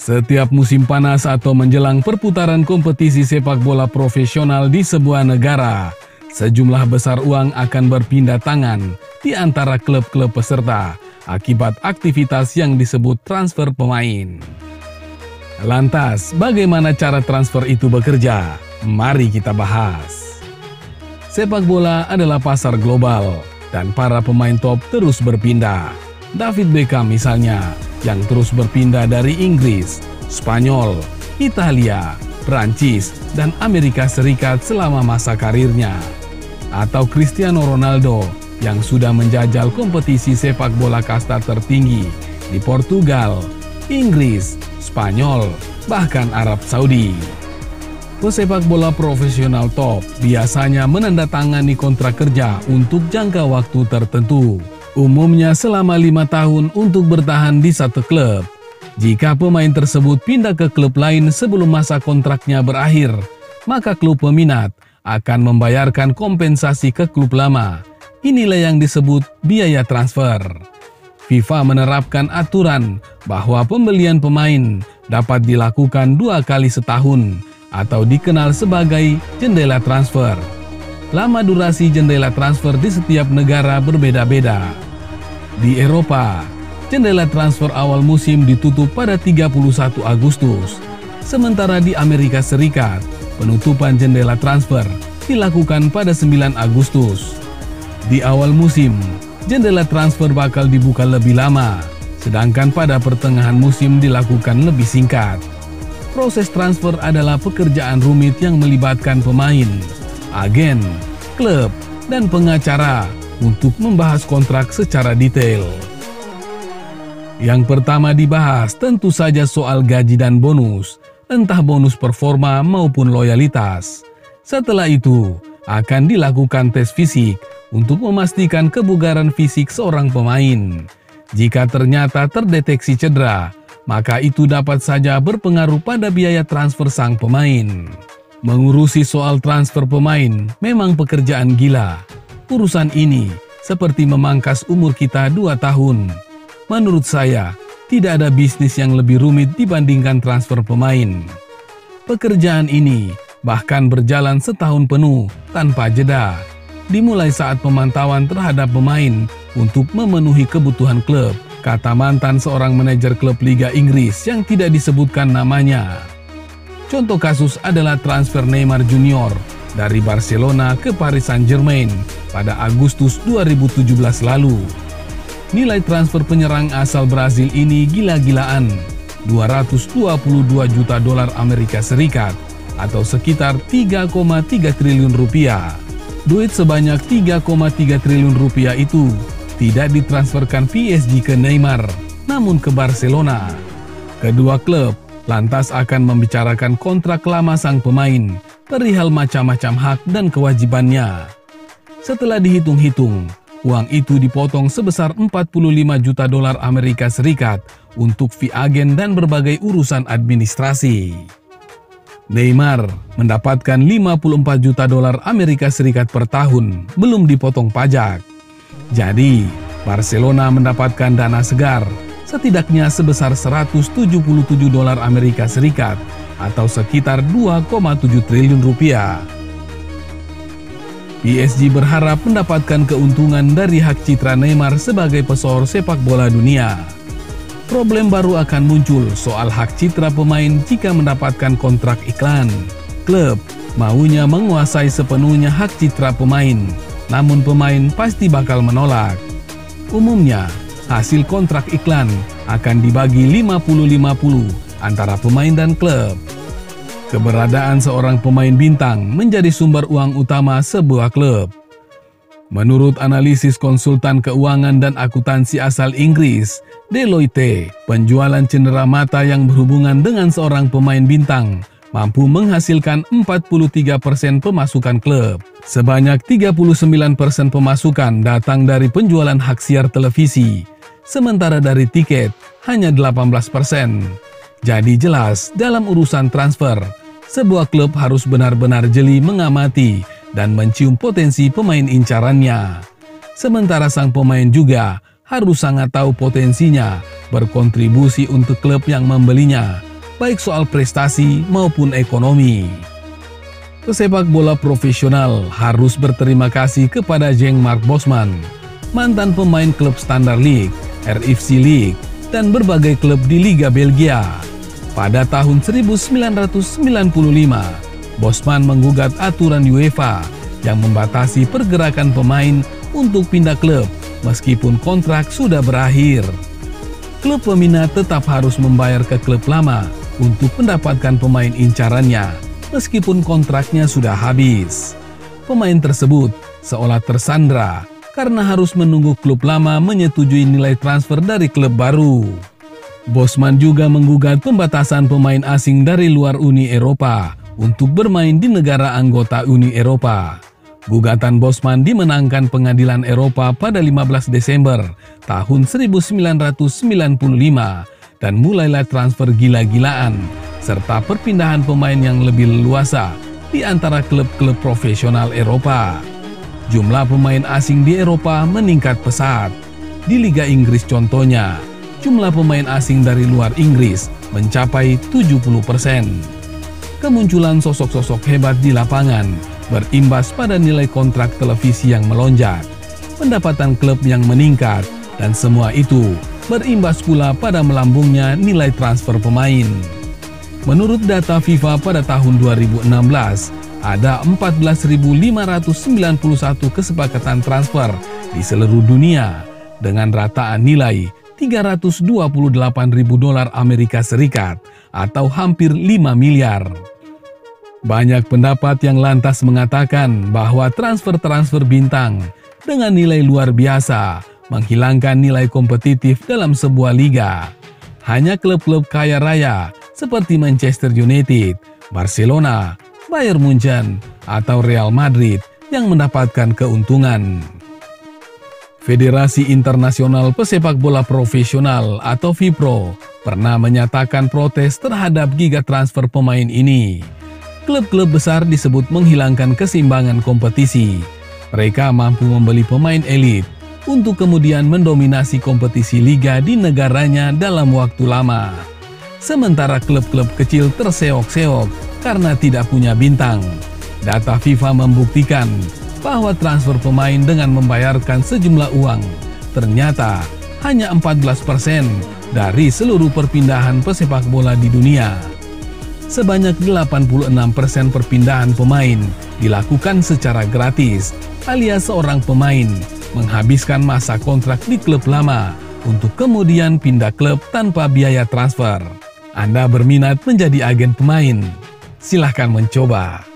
Setiap musim panas atau menjelang perputaran kompetisi sepak bola profesional di sebuah negara, sejumlah besar uang akan berpindah tangan di antara klub-klub peserta akibat aktivitas yang disebut transfer pemain. Lantas, bagaimana cara transfer itu bekerja? Mari kita bahas. Sepak bola adalah pasar global dan para pemain top terus berpindah. David Beckham misalnya, yang terus berpindah dari Inggris, Spanyol, Italia, Prancis, dan Amerika Serikat selama masa karirnya. Atau Cristiano Ronaldo yang sudah menjajal kompetisi sepak bola kasta tertinggi di Portugal, Inggris, Spanyol, bahkan Arab Saudi. Pesepak bola profesional top biasanya menandatangani kontrak kerja untuk jangka waktu tertentu. Umumnya selama 5 tahun untuk bertahan di satu klub. Jika pemain tersebut pindah ke klub lain sebelum masa kontraknya berakhir, maka klub peminat akan membayarkan kompensasi ke klub lama. Inilah yang disebut biaya transfer. FIFA menerapkan aturan bahwa pembelian pemain dapat dilakukan 2 kali setahun atau dikenal sebagai jendela transfer. Lama durasi jendela transfer di setiap negara berbeda-beda. Di Eropa, jendela transfer awal musim ditutup pada 31 Agustus. Sementara di Amerika Serikat, penutupan jendela transfer dilakukan pada 9 Agustus. Di awal musim, jendela transfer bakal dibuka lebih lama, sedangkan pada pertengahan musim dilakukan lebih singkat. Proses transfer adalah pekerjaan rumit yang melibatkan pemain, agen, klub, dan pengacara untuk membahas kontrak secara detail. Yang pertama dibahas tentu saja soal gaji dan bonus, entah bonus performa maupun loyalitas. Setelah itu, akan dilakukan tes fisik untuk memastikan kebugaran fisik seorang pemain. Jika ternyata terdeteksi cedera, maka itu dapat saja berpengaruh pada biaya transfer sang pemain. Mengurusi soal transfer pemain memang pekerjaan gila. Urusan ini seperti memangkas umur kita 2 tahun. Menurut saya, tidak ada bisnis yang lebih rumit dibandingkan transfer pemain. Pekerjaan ini bahkan berjalan setahun penuh tanpa jeda. Dimulai saat pemantauan terhadap pemain untuk memenuhi kebutuhan klub, kata mantan seorang manajer klub Liga Inggris yang tidak disebutkan namanya. Contoh kasus adalah transfer Neymar Junior dari Barcelona ke Paris Saint-Germain pada Agustus 2017 lalu. Nilai transfer penyerang asal Brazil ini gila-gilaan, 222 juta dolar Amerika Serikat atau sekitar 3,3 triliun rupiah. Duit sebanyak 3,3 triliun rupiah itu tidak ditransferkan PSG ke Neymar, namun ke Barcelona. Kedua klub lantas akan membicarakan kontrak lama sang pemain, perihal macam-macam hak dan kewajibannya. Setelah dihitung-hitung, uang itu dipotong sebesar 45 juta dolar Amerika Serikat untuk fee agen dan berbagai urusan administrasi. Neymar mendapatkan 54 juta dolar Amerika Serikat per tahun, belum dipotong pajak. Jadi, Barcelona mendapatkan dana segar setidaknya sebesar 177 dolar Amerika Serikat atau sekitar 2,7 triliun rupiah. PSG berharap mendapatkan keuntungan dari hak citra Neymar sebagai pesohor sepak bola dunia. Problem baru akan muncul soal hak citra pemain jika mendapatkan kontrak iklan. Klub maunya menguasai sepenuhnya hak citra pemain, namun pemain pasti bakal menolak. Umumnya, hasil kontrak iklan akan dibagi 50-50 antara pemain dan klub. Keberadaan seorang pemain bintang menjadi sumber uang utama sebuah klub. Menurut analisis konsultan keuangan dan akuntansi asal Inggris, Deloitte, penjualan cendera mata yang berhubungan dengan seorang pemain bintang mampu menghasilkan 43% pemasukan klub. Sebanyak 39% pemasukan datang dari penjualan hak siar televisi, sementara dari tiket hanya 18%. Jadi jelas dalam urusan transfer, sebuah klub harus benar-benar jeli mengamati dan mencium potensi pemain incarannya. Sementara sang pemain juga harus sangat tahu potensinya berkontribusi untuk klub yang membelinya baik soal prestasi maupun ekonomi. Pesepak bola profesional harus berterima kasih kepada Jean-Marc Bosman, mantan pemain klub Standard Liège, RFC Liège, dan berbagai klub di Liga Belgia. Pada tahun 1995, Bosman menggugat aturan UEFA yang membatasi pergerakan pemain untuk pindah klub meskipun kontrak sudah berakhir. Klub peminat tetap harus membayar ke klub lama untuk mendapatkan pemain incarannya meskipun kontraknya sudah habis. Pemain tersebut seolah tersandra karena harus menunggu klub lama menyetujui nilai transfer dari klub baru. Bosman juga menggugat pembatasan pemain asing dari luar Uni Eropa untuk bermain di negara anggota Uni Eropa. Gugatan Bosman dimenangkan Pengadilan Eropa pada 15 Desember tahun 1995 dan mulailah transfer gila-gilaan serta perpindahan pemain yang lebih leluasa di antara klub-klub profesional Eropa. Jumlah pemain asing di Eropa meningkat pesat. Di Liga Inggris contohnya, jumlah pemain asing dari luar Inggris mencapai 70%. Kemunculan sosok-sosok hebat di lapangan berimbas pada nilai kontrak televisi yang melonjak, pendapatan klub yang meningkat, dan semua itu berimbas pula pada melambungnya nilai transfer pemain. Menurut data FIFA pada tahun 2016, ada 14.591 kesepakatan transfer di seluruh dunia dengan rataan nilai $328.000 Amerika Serikat atau hampir 5 miliar. Banyak pendapat yang lantas mengatakan bahwa transfer-transfer bintang dengan nilai luar biasa menghilangkan nilai kompetitif dalam sebuah liga. Hanya klub-klub kaya raya seperti Manchester United, Barcelona, Bayern Munchen, atau Real Madrid yang mendapatkan keuntungan. Federasi Internasional Pesepak Bola Profesional atau FIPRO pernah menyatakan protes terhadap giga transfer pemain ini. Klub-klub besar disebut menghilangkan keseimbangan kompetisi. Mereka mampu membeli pemain elit untuk kemudian mendominasi kompetisi liga di negaranya dalam waktu lama. Sementara klub-klub kecil terseok-seok karena tidak punya bintang. Data FIFA membuktikan bahwa transfer pemain dengan membayarkan sejumlah uang ternyata hanya 14% dari seluruh perpindahan pesepak bola di dunia. Sebanyak 86% perpindahan pemain dilakukan secara gratis, alias seorang pemain menghabiskan masa kontrak di klub lama untuk kemudian pindah klub tanpa biaya transfer. Anda berminat menjadi agen pemain? Silahkan mencoba.